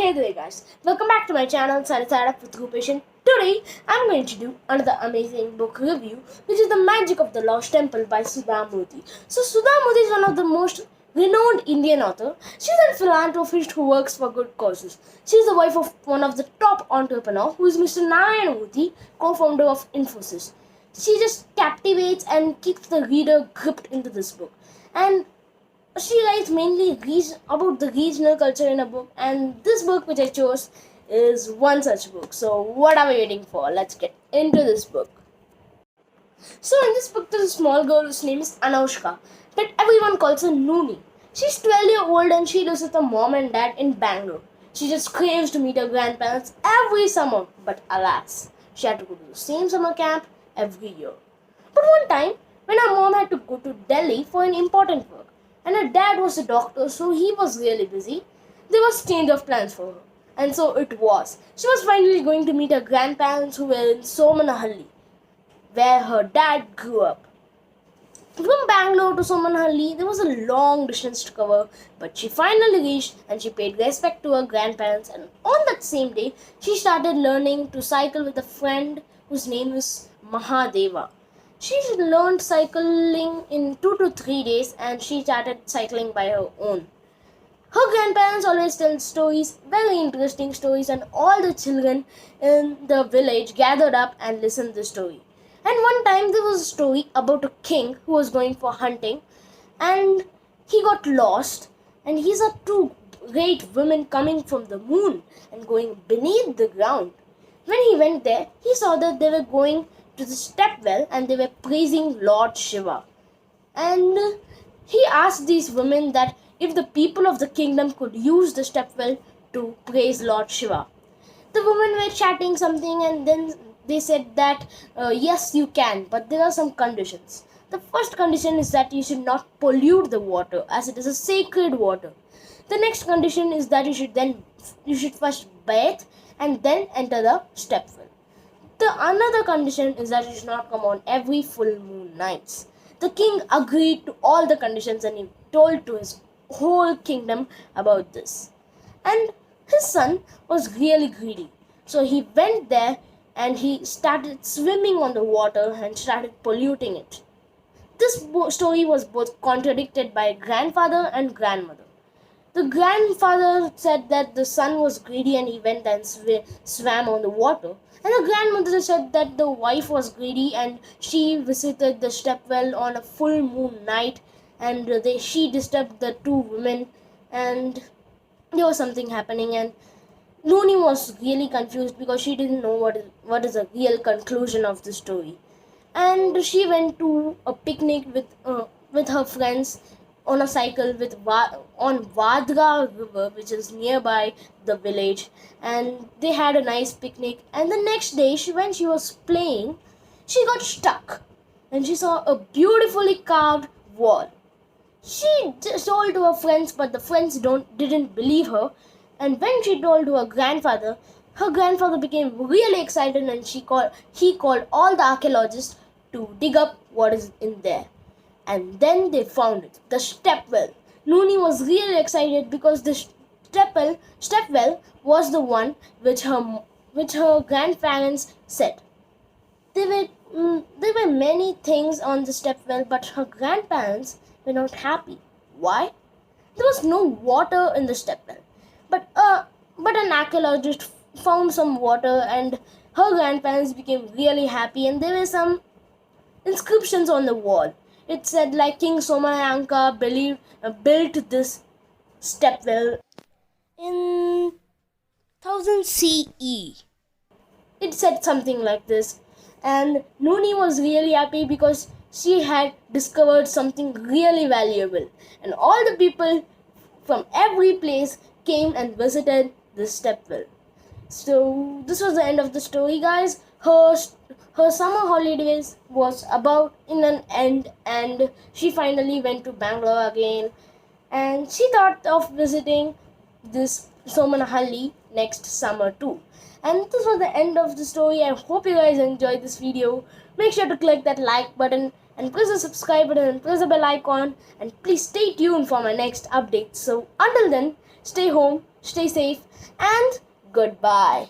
Hey there guys, welcome back to my channel Side Up with Rupesh. Today I'm going to do another amazing book review, which is The Magic of the Lost Temple by Sudha. So Sudha is one of the most renowned Indian author. She's a philanthropist who works for good causes. She's the wife of one of the top entrepreneurs, who is Mr. Narayana Murthy, co-founder of Infosys. She just captivates and keeps the reader gripped into this book. And she writes mainly about the regional culture in a book, and this book which I chose is one such book. So what are we waiting for? Let's get into this book. So in this book there's a small girl whose name is Anushka, but everyone calls her Nooni. She's 12-year-old and she lives with her mom and dad in Bangalore. She just craves to meet her grandparents every summer, but alas, she had to go to the same summer camp every year. But one time, when her mom had to go to Delhi for an important work, and her dad was a doctor, so he was really busy, there was change of plans for her. And so it was. She was finally going to meet her grandparents who were in Somanahalli, where her dad grew up. From Bangalore to Somanahalli, there was a long distance to cover, but she finally reached and she paid respect to her grandparents. And on that same day, she started learning to cycle with a friend whose name is Mahadeva. She learned cycling in 2 to 3 days and she started cycling by her own. Her grandparents always tell stories, very interesting stories, and all the children in the village gathered up and listened to the story. And one time there was a story about a king who was going for hunting and he got lost, and he saw two great women coming from the moon and going beneath the ground. When he went there, he saw that they were going to the step well and they were praising Lord Shiva. And he asked these women that if the people of the kingdom could use the step well to praise Lord Shiva. The women were chatting something and then they said that yes, you can, but there are some conditions. The first condition is that you should not pollute the water, as it is a sacred water. The next condition is that you should first bathe and then enter the step well. The another condition is that you should not come on every full moon nights. The king agreed to all the conditions and he told to his whole kingdom about this. And his son was really greedy. So he went there and he started swimming on the water and started polluting it. This story was both contradicted by grandfather and grandmother. The grandfather said that the son was greedy and he went and swam on the water. And the grandmother said that the wife was greedy and she visited the step well on a full moon night, and she disturbed the two women and there was something happening, and Nooni was really confused because she didn't know what is the real conclusion of the story. And she went to a picnic with her friends on a cycle on Vadra river, which is nearby the village, and they had a nice picnic. And the next day, when she was playing, she got stuck and she saw a beautifully carved wall. She told to her friends, but the friends didn't believe her. And when she told to her grandfather became really excited and he called all the archaeologists to dig up what is in there. And then they found it, the step well. Nooni was really excited because the step well was the one which her grandparents said. There were many things on the step well, but her grandparents were not happy. Why? There was no water in the step well. But an archaeologist found some water and her grandparents became really happy, and there were some inscriptions on the wall. It said like King Somayanka built this step well in 1000 CE. It said something like this, and Nooni was really happy because she had discovered something really valuable, and all the people from every place came and visited this step well. So this was the end of the story, guys. Her summer holidays was about in an end, and she finally went to Bangalore again, and she thought of visiting this Somanahalli next summer too. And this was the end of the story. I hope you guys enjoyed this video. Make sure to click that like button and press the subscribe button and press the bell icon, and please stay tuned for my next update. So until then, Stay home, stay safe, and goodbye.